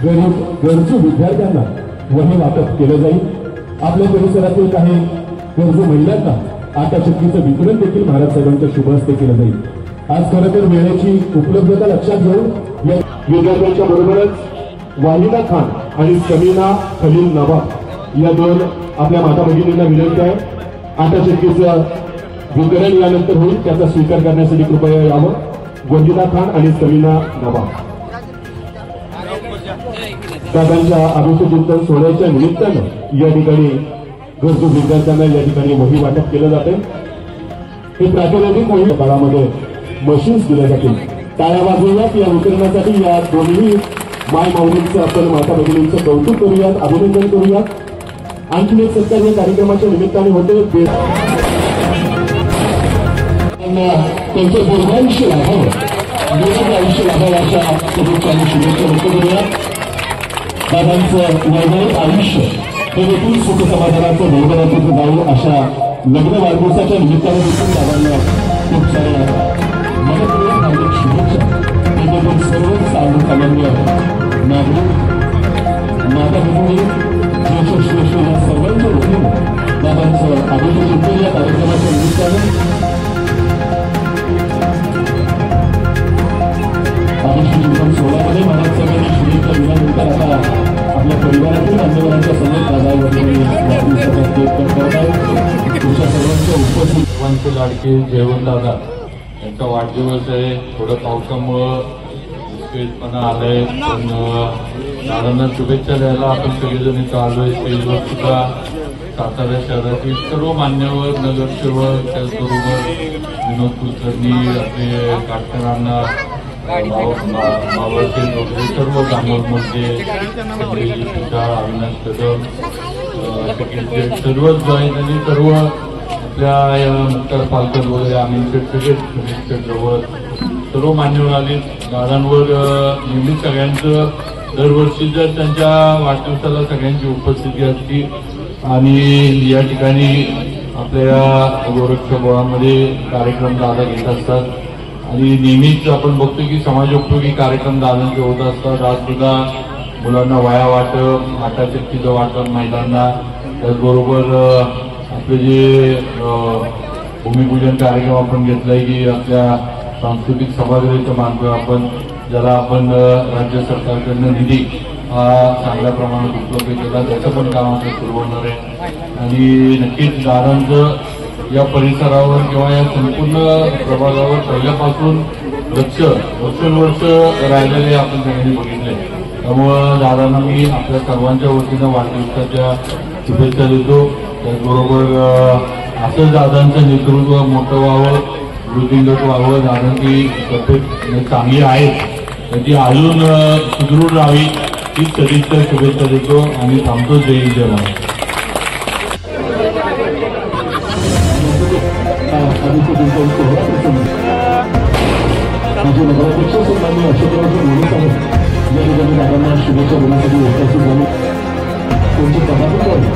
गरजू विद्यार्थ्यांना वही वाटप केलं जाईल। आपल्या परिसरातील काही गरजू महिलांना आटा चक्कीचं वितरण देखील महाराज साहेबांच्या शुभ हस्ते केलं जाईल। आज खरं तर वेळेची उपलब्धता लक्षात घेऊन या विद्यार्थ्यांच्या बरोबरच वाहिदा खान आणि समीना खलील नवाब या दोन आपल्या माता भगिनींना विनंती आहे, आटा चक्कीचं वितरण यानंतर होईल, त्याचा स्वीकार करण्यासाठी कृपया यावं। वंदिता खान आणि समीना नवाब दादांच्या अभिषेकचिंतन सोहळ्याच्या निमित्तानं या ठिकाणी गरजू विद्यार्थ्यांना या ठिकाणी वही वाटप केलं जाते। हे प्रातिनिधिक वही काळामध्ये मशीन्स दिल्या जातील। टाळ्या वाजवूयात या वितरणासाठी या दोन्ही माय माऊलींचं आपण माता भगिनींचं कौतुक करूयात, अभिनंदन करूयात। आणखी एक सत्कार या कार्यक्रमाच्या निमित्ताने होते। त्यांचं दीर्घायुष्य लाभावं, निरोगी आयुष्य लाभावं अशा शुभेच्छा आणि शुभेच्छा व्यक्त करूयात। दादांचं वैवाहिक आयुष्य हे देखील सुख समाधानाचं भरभराटीचं जावं अशा लग्न वाढदिवसाच्या निमित्ताने देखील दादांना खूप साऱ्या मनपूर्वक हार्दिक शुभेच्छा। त्याच्यातून सर्व सामान्य नागरिक माता भगिनी ज्येष्ठ श्रेष्ठ या सर्वांच्या वतीनं दादांचं अभिषेक या कार्यक्रमाच्या निमित्तानं अभिषेकचिंतन सोहळ्यामध्ये महाराज साहेबांनी शुभेच्छा दिल्यानंतर आता आपल्या परिवारातील मान्यवरांच्या समोर वाढदिवसाचा केक कट करत आहे। तुमच्या सर्वांच्या उपस्थित सर्वांचे लाडके जयवंत दादा यांचा वाढदिवस आहे। थोडं पावसामुळं विस्कळीतपणा आलंय, पण दादांना शुभेच्छा द्यायला आपण सगळेजण इथं आलोय। स्टेजवर सुद्धा सातारा शहरातील सर्व मान्यवर, नगरसेवक, त्याचबरोबर विनोद कुलकर्णी, आपले काटकरांना मावळते वगैरे सर्व दामोदमध्ये अविनाश कदम सर्वच जॉईन आणि सर्व आपल्या मुख्तार पालकर वगैरे आम्ही सगळे जवळ सर्व मान्यवर आले। दादांवर नेहमी सगळ्यांचं दरवर्षी जर त्यांच्या वाढदिवसाला सगळ्यांची उपस्थिती असते आणि या ठिकाणी आपल्या गोरक्षबोळामध्ये कार्यक्रम दादा घेत असतात आणि नेहमीच आपण बघतो की समाजोपयोगी कार्यक्रम दादांचे होत असतात। आज सुद्धा मुलांना वह्या वाटप, आटा चक्कीचं वाटप महिलांना, त्याचबरोबर आपले जे भूमिपूजन कार्यक्रम आपण घेतलाय की आपल्या सांस्कृतिक सभागृहाचं मानतोय आपण, ज्याला आपण राज्य सरकारकडनं निधी हा चांगल्या प्रमाणात उपलब्ध केला, त्याचं पण काम आता सुरू होणार आहे। आणि नक्कीच दादांचं या परिसरावर किंवा या संपूर्ण प्रभागावर पहिल्यापासून वर्षानुवर्ष राहिलेले आपण सगळ्यांनी बघितले। त्यामुळं दादांना मी आपल्या सर्वांच्या वतीनं वाढदिवसाच्या शुभेच्छा देतो। त्याचबरोबर असं दादांचं नेतृत्व मोठं व्हावं, वृद्धिंगत व्हावं, दादांची तब्येत चांगली आहे त्याची अजून सुदृढ राहावी ही सदिच्छा शुभेच्छा देतो आणि थांबतो। जय हिंद जय महाराष्ट्र। नगराध्यक्ष सन्माननीय अशोकराव मोरे साहेब या ठिकाणी दादांना शुभेच्छा देण्यासाठी उपस्थित झाले। त्यांचे पदाधिकारी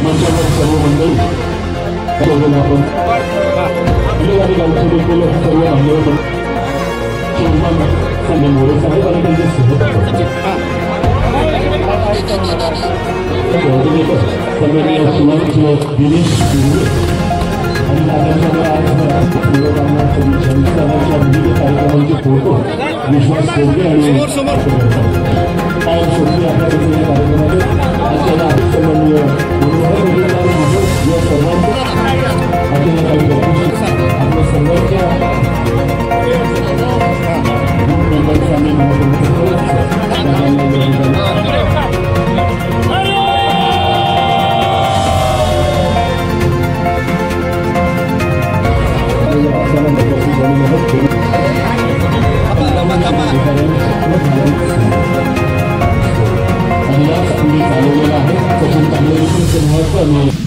मंचावर सर्व मंडळी आपण गावचे देखील सर्व मान्यवर चेअरमन संजय मोरे साहेब आणि त्यांचे सहकारी सन्माननीय शिवाजी दिनेश आणि दादांच्या विविध कार्यक्रमांचे फोटो विश्वास कोरगे आणि कार्यक्रमाचे सन्माननीय या सर्वांच्या आपल्या सर्वांच्या आणि या चालवलेला आहे सचिन कांबळे